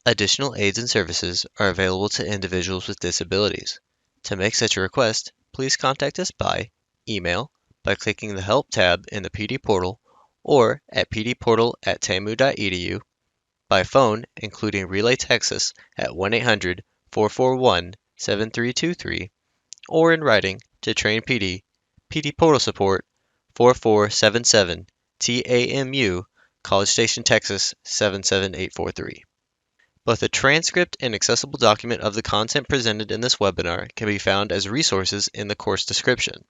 Additional aids and services are available to individuals with disabilities. To make such a request, please contact us by email, by clicking the Help tab in the PD portal, or at pdportal@tamu.edu, by phone, including Relay Texas at 1-800-441-7323, or in writing to Train PD, PD Portal Support, 4477 TAMU, College Station, Texas 77843. Both a transcript and accessible document of the content presented in this webinar can be found as resources in the course description.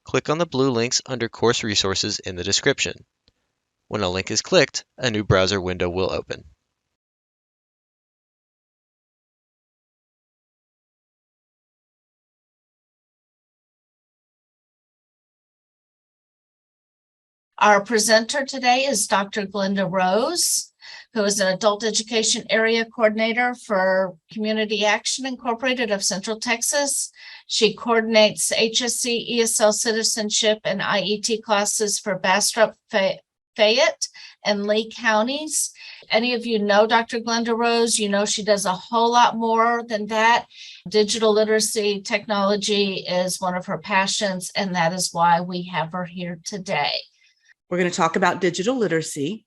Click on the blue links under Course Resources in the description. When a link is clicked, a new browser window will open. Our presenter today is Dr. Glenda Rose, who is an adult education area coordinator for Community Action Incorporated of Central Texas. She coordinates HSC, ESL citizenship, and IET classes for Bastrop, Fayette, and Lee counties. Any of you know Dr. Glenda Rose, you know she does a whole lot more than that. Digital literacy technology is one of her passions, and that is why we have her here today. We're going to talk about digital literacy.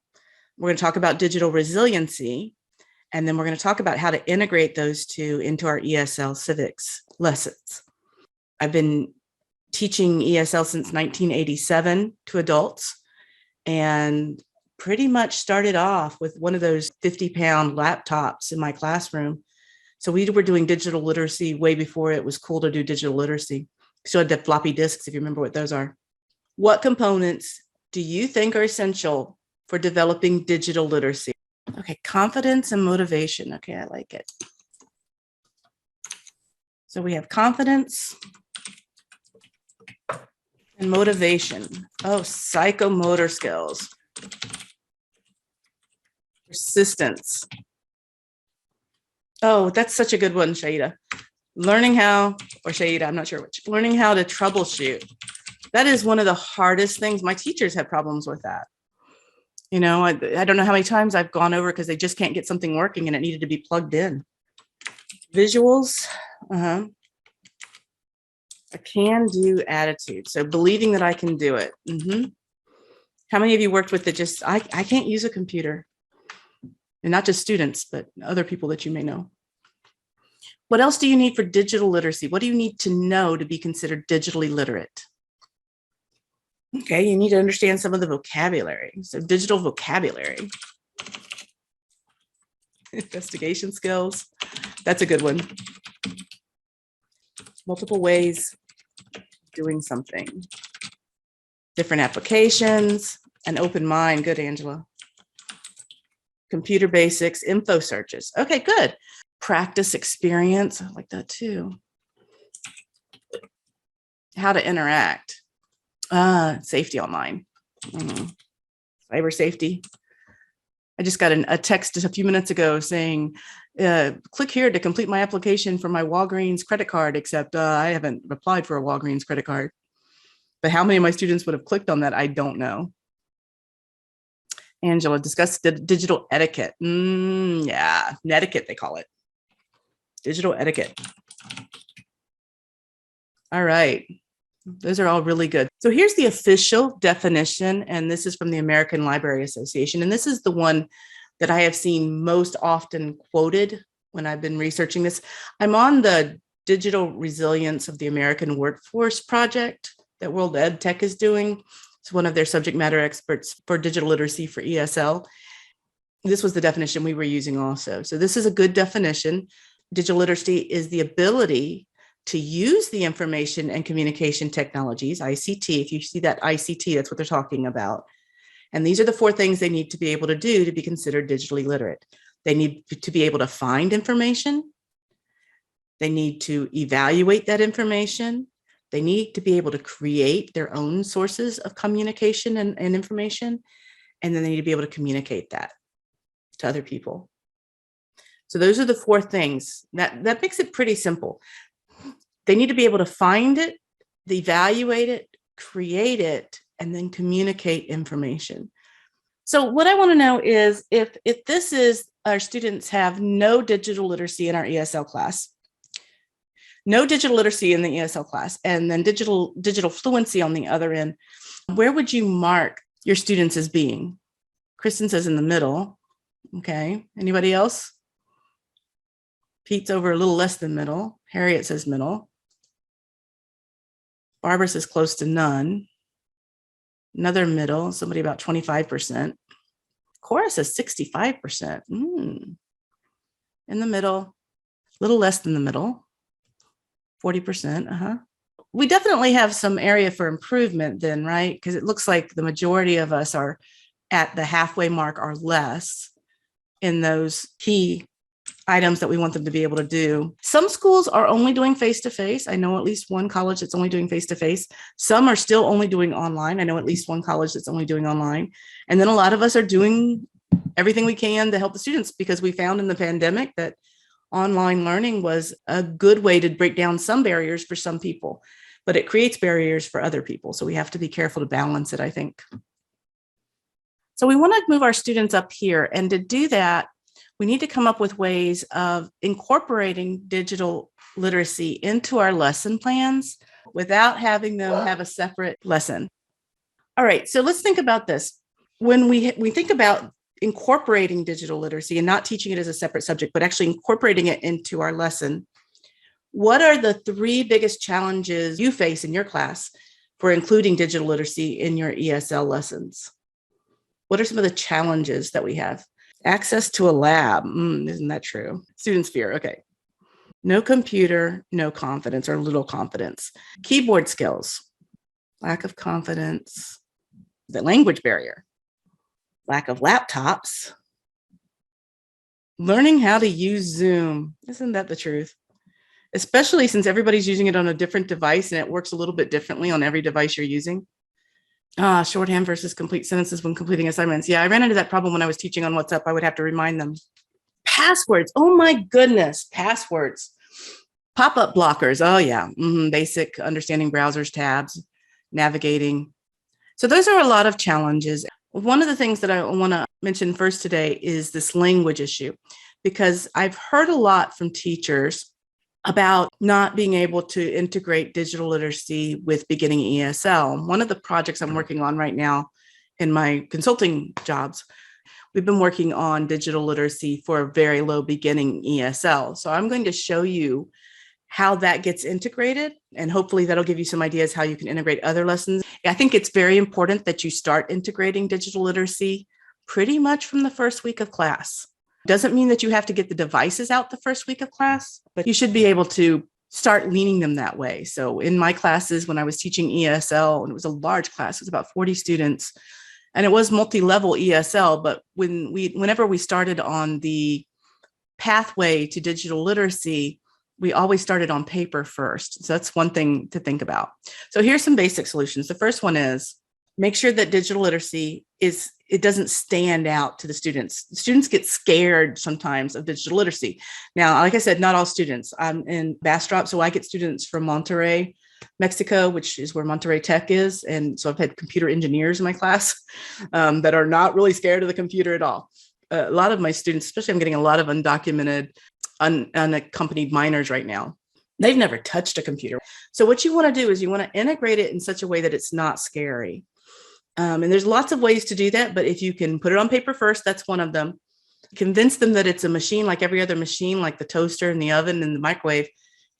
We're going to talk about digital resiliency. And then we're going to talk about how to integrate those two into our ESL civics lessons. I've been teaching ESL since 1987 to adults, and pretty much started off with one of those 50-pound laptops in my classroom. So we were doing digital literacy way before it was cool to do digital literacy. So I had the floppy disks, if you remember what those are. What components do you think are essential for developing digital literacy? Okay, confidence and motivation. Okay, I like it. So we have confidence and motivation. Oh, psychomotor skills. Persistence. Oh, that's such a good one, Shaida. Learning how, or Shaida, I'm not sure which, learning how to troubleshoot. That is one of the hardest things. My teachers have problems with that. You know, I don't know how many times I've gone over because they just can't get something working and it needed to be plugged in. Visuals, a can-do attitude. So believing that I can do it. How many of you worked with the I can't use a computer? And not just students, but other people that you may know. What else do you need for digital literacy? What do you need to know to be considered digitally literate? Okay, you need to understand some of the vocabulary. So digital vocabulary. Investigation skills. That's a good one. Multiple ways of doing something. Different applications, an open mind. Good, Angela. Computer basics, info searches. Okay, good. Practice experience. I like that too. How to interact. Safety online. Cyber safety. I just got a text a few minutes ago saying, click here to complete my application for my Walgreens credit card, except I haven't applied for a Walgreens credit card. But how many of my students would have clicked on that? I don't know. Angela, discuss digital etiquette. Yeah, netiquette, they call it. Digital etiquette. All right. Those are all really good. So here's the official definition, and this is from the American Library Association. And this is the one that I have seen most often quoted when I've been researching this. I'm on the Digital Resilience of the American Workforce project that World Ed Tech is doing. It's one of their subject matter experts for digital literacy for ESL. This was the definition we were using also. So this is a good definition. Digital literacy is the ability to use the information and communication technologies, ICT. If you see that ICT, that's what they're talking about. And these are the 4 things they need to be able to do to be considered digitally literate. They need to be able to find information. They need to evaluate that information. They need to be able to create their own sources of communication and information. And then they need to be able to communicate that to other people. So those are the 4 things. That makes it pretty simple. They need to be able to find it, evaluate it, create it, and then communicate information. So what I want to know is if this is our students have no digital literacy in our ESL class. No digital literacy in the ESL class, and then digital fluency on the other end. Where would you mark your students as being? Kristen says in the middle. Okay. Anybody else? Pete's over a little less than middle. Harriet says middle. Barbara says close to none. Another middle, somebody about 25%. Cora says 65%. In the middle, a little less than the middle, 40%. We definitely have some area for improvement then, right? Because it looks like the majority of us are at the halfway mark or less in those key items that we want them to be able to do. Some schools are only doing face-to-face. I know at least one college that's only doing face-to-face. Some are still only doing online. I know at least one college that's only doing online. And then a lot of us are doing everything we can to help the students, because we found in the pandemic that online learning was a good way to break down some barriers for some people, but it creates barriers for other people. So we have to be careful to balance it, I think. So we want to move our students up here. And to do that, we need to come up with ways of incorporating digital literacy into our lesson plans without having them have a separate lesson. All right, so let's think about this. When we think about incorporating digital literacy and not teaching it as a separate subject, but actually incorporating it into our lesson, what are the 3 biggest challenges you face in your class for including digital literacy in your ESL lessons? What are some of the challenges that we have? Access to a lab. Isn't that true? Students fear. Okay. No computer, no confidence, or little confidence. Keyboard skills. Lack of confidence. The language barrier. Lack of laptops. Learning how to use Zoom. Isn't that the truth? Especially since everybody's using it on a different device and it works a little bit differently on every device you're using. Shorthand versus complete sentences when completing assignments. Yeah, I ran into that problem when I was teaching on WhatsApp. I would have to remind them. Passwords. Oh my goodness. Passwords. Pop-up blockers. Oh yeah. Basic understanding browsers, tabs, navigating. So those are a lot of challenges. One of the things that I want to mention first today is this language issue, because I've heard a lot from teachers about not being able to integrate digital literacy with beginning ESL. One of the projects I'm working on right now in my consulting jobs, we've been working on digital literacy for a very low beginning ESL. So I'm going to show you how that gets integrated, and hopefully that'll give you some ideas how you can integrate other lessons. I think it's very important that you start integrating digital literacy pretty much from the first week of class. Doesn't mean that you have to get the devices out the first week of class, but you should be able to start leaning them that way. So in my classes, when I was teaching ESL, and it was a large class, it was about 40 students, and it was multi-level ESL, but whenever we started on the pathway to digital literacy, we always started on paper first. So that's one thing to think about. So here's some basic solutions. The first one is make sure that digital literacy it doesn't stand out to the students. Students get scared sometimes of digital literacy. Now, like I said, not all students. I'm in Bastrop, so I get students from Monterrey, Mexico, which is where Monterrey Tech is. And so I've had computer engineers in my class that are not really scared of the computer at all. A lot of my students, especially I'm getting a lot of undocumented, unaccompanied minors right now. They've never touched a computer. So what you want to do is you want to integrate it in such a way that it's not scary. And there's lots of ways to do that, but if you can put it on paper first, that's one of them. Convince them that it's a machine like every other machine, like the toaster and the oven and the microwave.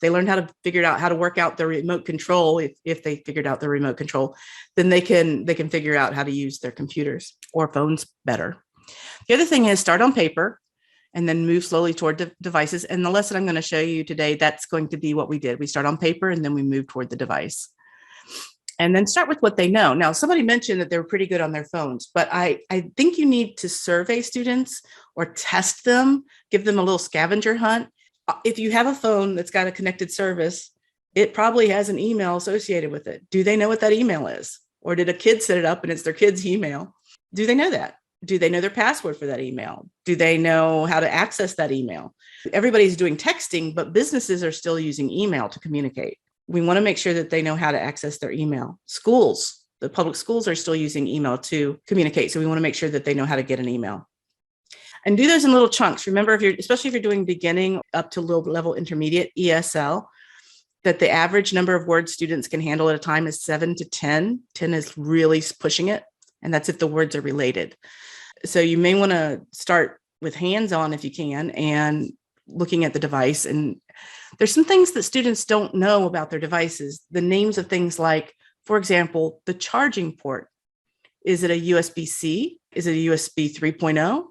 They learn how to figure out how to work out the remote control. If they figured out the remote control, then they can figure out how to use their computers or phones better. The other thing is start on paper and then move slowly toward devices. And the lesson I'm going to show you today, that's going to be what we did. We start on paper and then we move toward the device. And then start with what they know. Now, somebody mentioned that they were pretty good on their phones, but I think you need to survey students or test them, give them a little scavenger hunt. If you have a phone that's got a connected service, it probably has an email associated with it. Do they know what that email is? Or did a kid set it up and it's their kid's email? Do they know that? Do they know their password for that email? Do they know how to access that email? Everybody's doing texting, but businesses are still using email to communicate. We want to make sure that they know how to access their email. Schools, the public schools are still using email to communicate. So we want to make sure that they know how to get an email. And do those in little chunks. Remember, especially if you're doing beginning up to low level intermediate ESL, that the average number of words students can handle at a time is 7 to 10. 10 is really pushing it. And that's if the words are related. So you may want to start with hands-on if you can, and looking at the device. And there's some things that students don't know about their devices. The names of things like, for example, the charging port. Is it a USB-C? Is it a USB 3.0?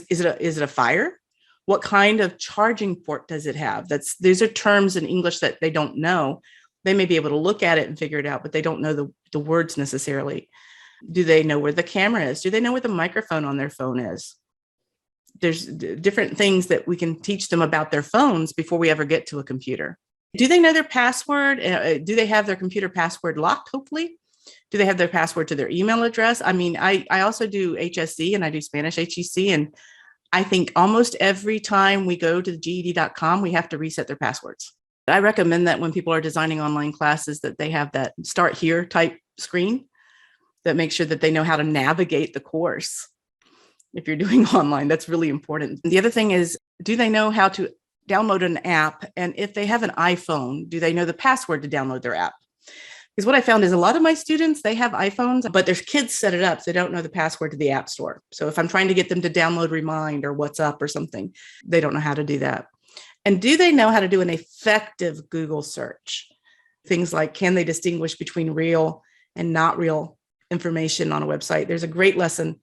Is it a Fire? What kind of charging port does it have? These are terms in English that they don't know. They may be able to look at it and figure it out, but they don't know the words necessarily. Do they know where the camera is? Do they know where the microphone on their phone is? There's different things that we can teach them about their phones before we ever get to a computer. Do they know their password? Do they have their computer password locked, hopefully? Do they have their password to their email address? I mean, I also do HSC and I do Spanish HEC. And I think almost every time we go to the GED.com, we have to reset their passwords. I recommend that when people are designing online classes, that they have that start here type screen that makes sure that they know how to navigate the course. If you're doing online, that's really important. The other thing is, do they know how to download an app? And if they have an iPhone, do they know the password to download their app? Because what I found is a lot of my students, they have iPhones, but their kids set it up, so they don't know the password to the App Store. So if I'm trying to get them to download Remind or WhatsApp or something, they don't know how to do that. And do they know how to do an effective Google search? Things like, can they distinguish between real and not real information on a website? There's a great lesson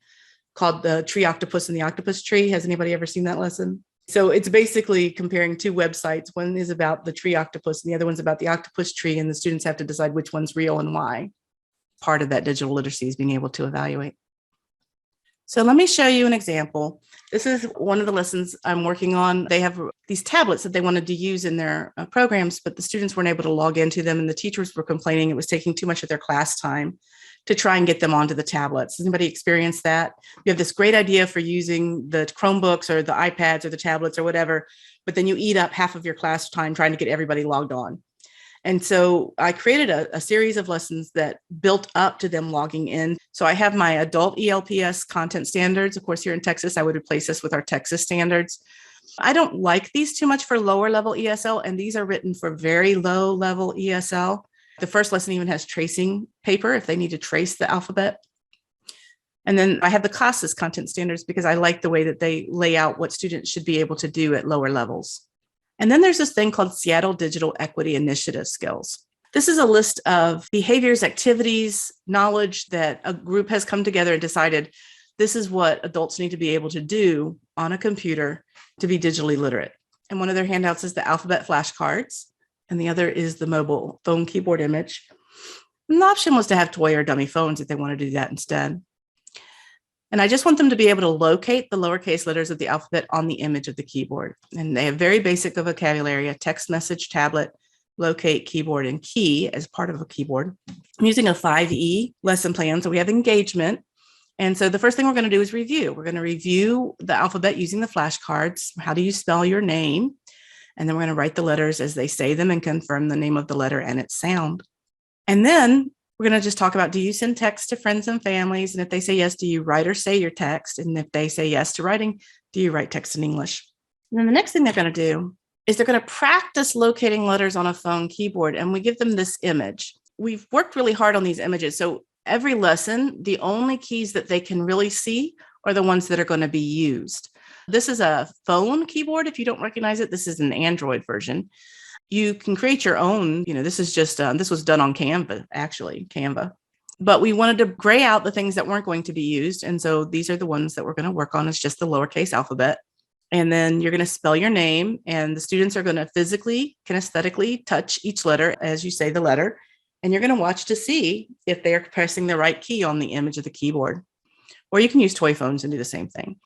called The Tree Octopus and the Octopus Tree. Has anybody ever seen that lesson? So it's basically comparing two websites. One is about the tree octopus and the other one's about the octopus tree. And the students have to decide which one's real and why. Part of that digital literacy is being able to evaluate. So let me show you an example. This is one of the lessons I'm working on. They have these tablets that they wanted to use in their programs, but the students weren't able to log into them. And the teachers were complaining it was taking too much of their class time to try and get them onto the tablets. Has anybody experienced that? You have this great idea for using the Chromebooks or the iPads or the tablets or whatever, but then you eat up half of your class time trying to get everybody logged on. And so I created a series of lessons that built up to them logging in. So I have my adult ELPS content standards. Of course, here in Texas, I would replace this with our Texas standards. I don't like these too much for lower level ESL, and these are written for very low level ESL. The first lesson even has tracing paper if they need to trace the alphabet. And then I have the classes content standards because I like the way that they lay out what students should be able to do at lower levels. And then there's this thing called Seattle Digital Equity Initiative skills. This is a list of behaviors, activities, knowledge that a group has come together and decided this is what adults need to be able to do on a computer to be digitally literate. And one of their handouts is the alphabet flashcards, and the other is the mobile phone keyboard image. And the option was to have toy or dummy phones if they want to do that instead. And I just want them to be able to locate the lowercase letters of the alphabet on the image of the keyboard. And they have very basic vocabulary, a text message, tablet, locate, keyboard, and key as part of a keyboard. I'm using a 5E lesson plan. So we have engagement. And so the first thing we're going to do is review. We're going to review the alphabet using the flashcards. How do you spell your name? And then we're going to write the letters as they say them and confirm the name of the letter and its sound. And then we're going to just talk about, do you send text to friends and families? And if they say yes, do you write or say your text? And if they say yes to writing, do you write text in English? And then the next thing they're going to do is they're going to practice locating letters on a phone keyboard. And we give them this image. We've worked really hard on these images. So every lesson, the only keys that they can really see are the ones that are going to be used. This is a phone keyboard. If you don't recognize it, this is an Android version. You can create your own, this is just, this was done on Canva. But we wanted to gray out the things that weren't going to be used. And so these are the ones that we're going to work on. It's just the lowercase alphabet. And then you're going to spell your name, and the students are going to physically, kinesthetically touch each letter as you say the letter. And you're going to watch to see if they are pressing the right key on the image of the keyboard. Or you can use toy phones and do the same thing.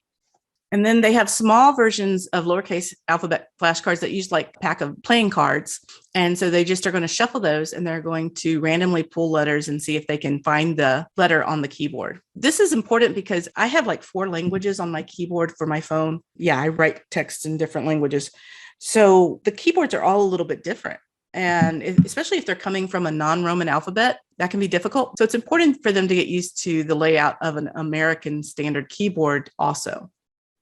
And then they have small versions of lowercase alphabet flashcards that use like a pack of playing cards. And so they just are going to shuffle those, and they're going to randomly pull letters and see if they can find the letter on the keyboard. This is important because I have like 4 languages on my keyboard for my phone. Yeah, I write text in different languages. So the keyboards are all a little bit different. And especially if they're coming from a non-Roman alphabet, that can be difficult. So it's important for them to get used to the layout of an American standard keyboard also.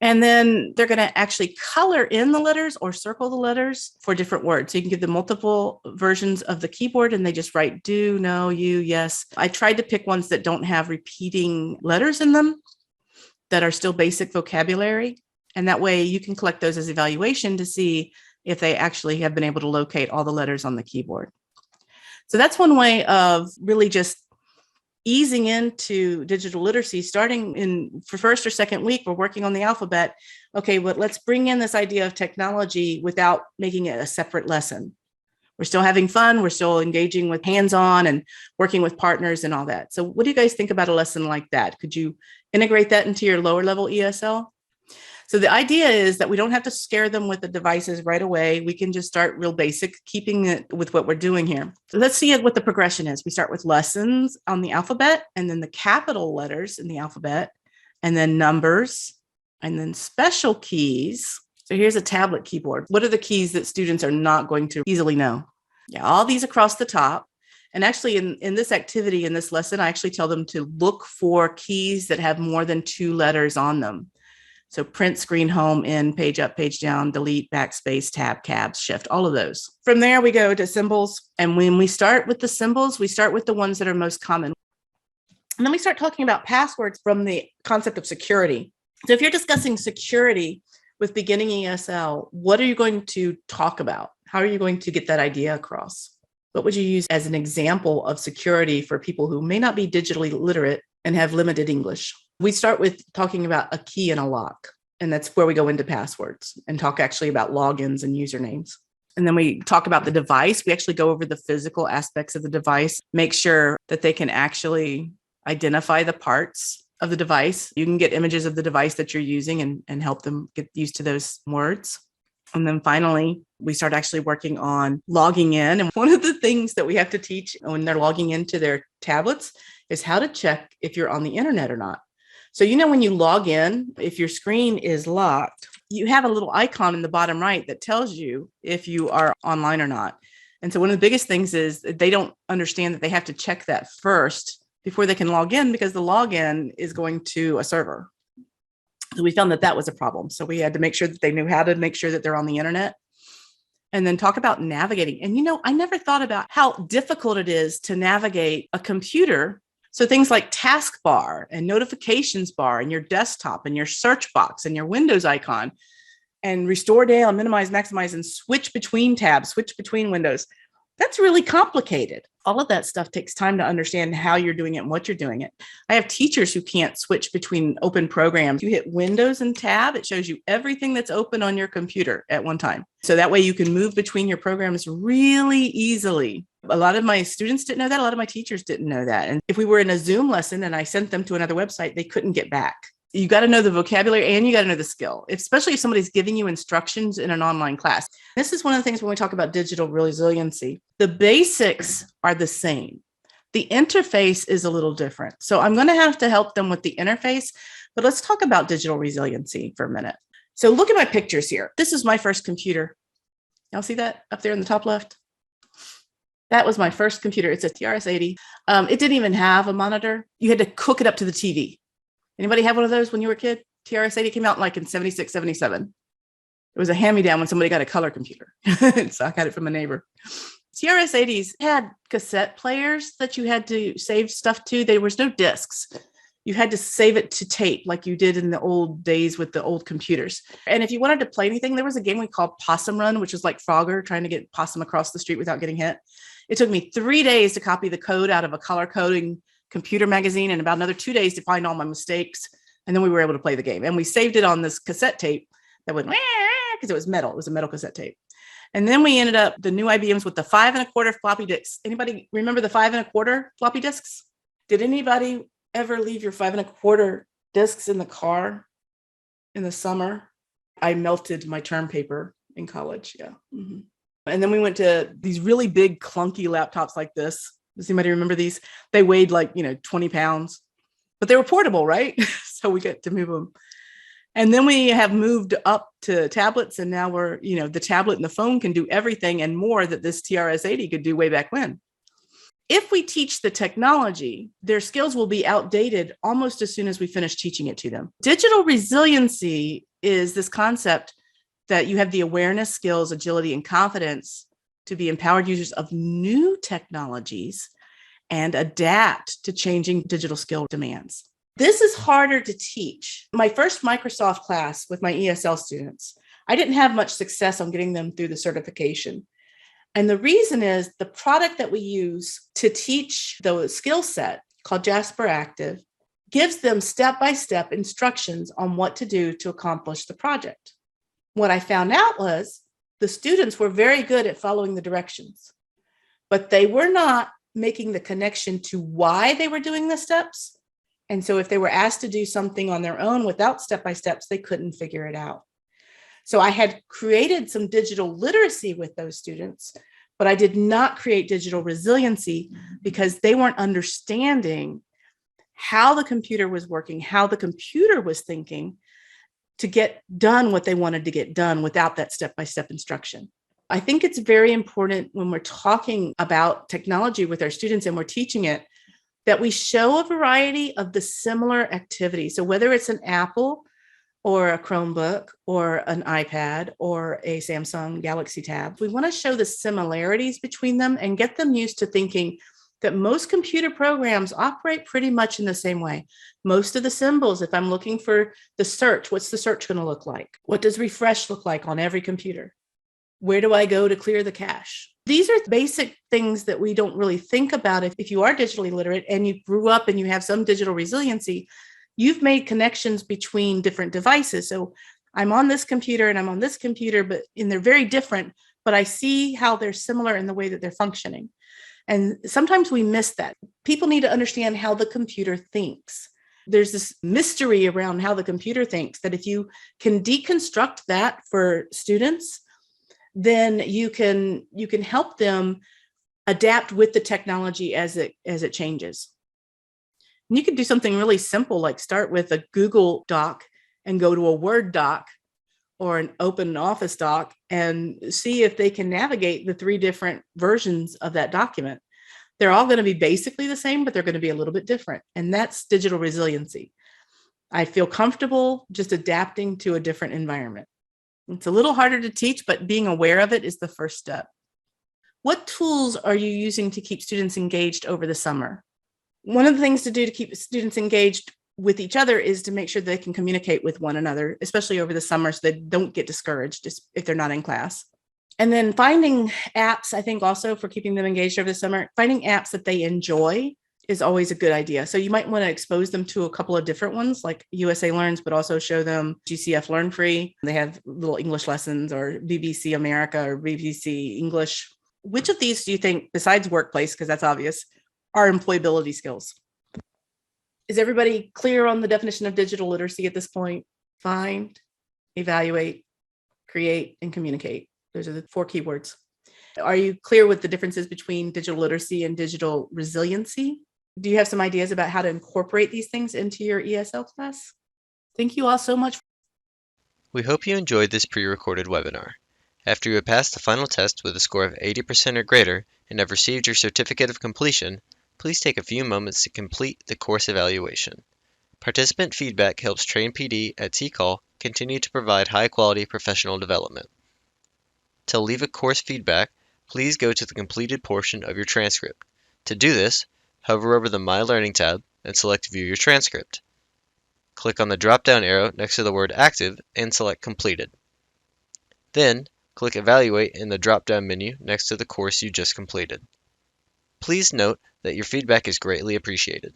And then they're going to actually color in the letters or circle the letters for different words. So you can give them multiple versions of the keyboard and they just write do, no, you, yes. I tried to pick ones that don't have repeating letters in them that are still basic vocabulary. And that way you can collect those as evaluation to see if they actually have been able to locate all the letters on the keyboard. So that's one way of really just easing into digital literacy. Starting in for first or second week, we're working on the alphabet. Okay, well, let's bring in this idea of technology without making it a separate lesson. We're still having fun. We're still engaging with hands-on and working with partners and all that. So what do you guys think about a lesson like that? Could you integrate that into your lower level ESL? So the idea is that we don't have to scare them with the devices right away. We can just start real basic, keeping it with what we're doing here. So let's see what the progression is. We start with lessons on the alphabet, and then the capital letters in the alphabet, and then numbers, and then special keys. So here's a tablet keyboard. What are the keys that students are not going to easily know? Yeah, all these across the top. And actually in this activity, in this lesson, I actually tell them to look for keys that have more than 2 letters on them. So print, screen, home, in, page up, page down, delete, backspace, tab, cabs, shift, all of those. From there, we go to symbols. And when we start with the symbols, we start with the ones that are most common. And then we start talking about passwords from the concept of security. So if you're discussing security with beginning ESL, what are you going to talk about? How are you going to get that idea across? What would you use as an example of security for people who may not be digitally literate and have limited English? We start with talking about a key and a lock, and that's where we go into passwords and talk actually about logins and usernames. And then we talk about the device. We actually go over the physical aspects of the device, make sure that they can actually identify the parts of the device. You can get images of the device that you're using and help them get used to those words. And then finally, we start actually working on logging in. And one of the things that we have to teach when they're logging into their tablets is how to check if you're on the internet or not. So, when you log in, if your screen is locked, you have a little icon in the bottom right that tells you if you are online or not. And so one of the biggest things is that they don't understand that they have to check that first before they can log in, because the login is going to a server. So we found that that was a problem. So we had to make sure that they knew how to make sure that they're on the internet. And then talk about navigating. And, I never thought about how difficult it is to navigate a computer. So things like taskbar and notifications bar and your desktop and your search box and your Windows icon and restore down, minimize, maximize, and switch between tabs, switch between windows. That's really complicated. All of that stuff takes time to understand how you're doing it and what you're doing it. I have teachers who can't switch between open programs. You hit Windows and Tab, it shows you everything that's open on your computer at one time. So that way you can move between your programs really easily. A lot of my students didn't know that. A lot of my teachers didn't know that. And if we were in a Zoom lesson and I sent them to another website, they couldn't get back. You got to know the vocabulary and you got to know the skill, especially if somebody's giving you instructions in an online class. This is one of the things when we talk about digital resiliency. The basics are the same. The interface is a little different. So I'm going to have to help them with the interface, but let's talk about digital resiliency for a minute. So look at my pictures here. This is my first computer. Y'all see that up there in the top left? That was my first computer. It's a TRS-80. It didn't even have a monitor. You had to hook it up to the TV. Anybody have one of those when you were a kid? TRS-80 came out like in 76, 77. It was a hand-me-down when somebody got a color computer. So I got it from a neighbor. TRS-80s had cassette players that you had to save stuff to. There was no discs. You had to save it to tape like you did in the old days with the old computers. And if you wanted to play anything, there was a game we called Possum Run, which was like Frogger trying to get possum across the street without getting hit. It took me 3 days to copy the code out of a color coding computer magazine and about another 2 days to find all my mistakes. And then we were able to play the game. And we saved it on this cassette tape that would, because it was metal. It was a metal cassette tape. And then we ended up the new IBMs with the 5 1/4 floppy disks. Anybody remember the 5 1/4 floppy disks? Did anybody ever leave your 5 1/4 disks in the car in the summer? I melted my term paper in college. Yeah. Mm-hmm. And then we went to these really big clunky laptops like this. Does anybody remember these? They weighed like, 20 pounds, but they were portable, right? So we get to move them. And then we have moved up to tablets, and now we're, the tablet and the phone can do everything and more that this TRS-80 could do way back when. If we teach the technology, their skills will be outdated almost as soon as we finish teaching it to them. Digital resiliency is this concept that you have the awareness, skills, agility, and confidence to be empowered users of new technologies and adapt to changing digital skill demands. This is harder to teach. My first Microsoft class with my ESL students, I didn't have much success on getting them through the certification. And the reason is the product that we use to teach the skill set, called Jasper Active, gives them step-by-step instructions on what to do to accomplish the project. What I found out was the students were very good at following the directions, but they were not making the connection to why they were doing the steps. And so if they were asked to do something on their own without step-by-steps, they couldn't figure it out. So I had created some digital literacy with those students, but I did not create digital resiliency because they weren't understanding how the computer was working, how the computer was thinking to get done what they wanted to get done without that step-by-step instruction. I think it's very important when we're talking about technology with our students and we're teaching it, that we show a variety of the similar activities. So whether it's an Apple or a Chromebook or an iPad or a Samsung Galaxy Tab, we want to show the similarities between them and get them used to thinking that most computer programs operate pretty much in the same way. Most of the symbols, if I'm looking for the search, what's the search going to look like? What does refresh look like on every computer? Where do I go to clear the cache? These are basic things that we don't really think about. If you are digitally literate and you grew up and you have some digital resiliency, you've made connections between different devices. So I'm on this computer and I'm on this computer, and they're very different, but I see how they're similar in the way that they're functioning. And sometimes we miss that. People need to understand how the computer thinks. There's this mystery around how the computer thinks that if you can deconstruct that for students, then you can help them adapt with the technology as it changes. And you could do something really simple, like start with a Google Doc and go to a Word doc or an open office doc and see if they can navigate the 3 different versions of that document. They're all going to be basically the same, but they're going to be a little bit different. And that's digital resiliency. I feel comfortable just adapting to a different environment. It's a little harder to teach, but being aware of it is the first step. What tools are you using to keep students engaged over the summer? One of the things to do to keep students engaged with each other is to make sure they can communicate with one another, especially over the summer, so they don't get discouraged if they're not in class. And then finding apps, I think also for keeping them engaged over the summer, finding apps that they enjoy is always a good idea. So you might want to expose them to a couple of different ones like USA Learns, but also show them GCF Learn Free. They have little English lessons, or BBC America or BBC English. Which of these do you think, besides workplace, because that's obvious, are employability skills? Is everybody clear on the definition of digital literacy at this point? Find, evaluate, create, and communicate. Those are the 4 keywords. Are you clear with the differences between digital literacy and digital resiliency? Do you have some ideas about how to incorporate these things into your ESL class? Thank you all so much. We hope you enjoyed this pre-recorded webinar. After you have passed the final test with a score of 80% or greater and have received your certificate of completion, please take a few moments to complete the course evaluation. Participant feedback helps Train PD at TCAL continue to provide high-quality professional development. To leave a course feedback, please go to the completed portion of your transcript. To do this, hover over the My Learning tab and select View Your Transcript. Click on the drop-down arrow next to the word Active and select Completed. Then, click Evaluate in the drop-down menu next to the course you just completed. Please note that your feedback is greatly appreciated.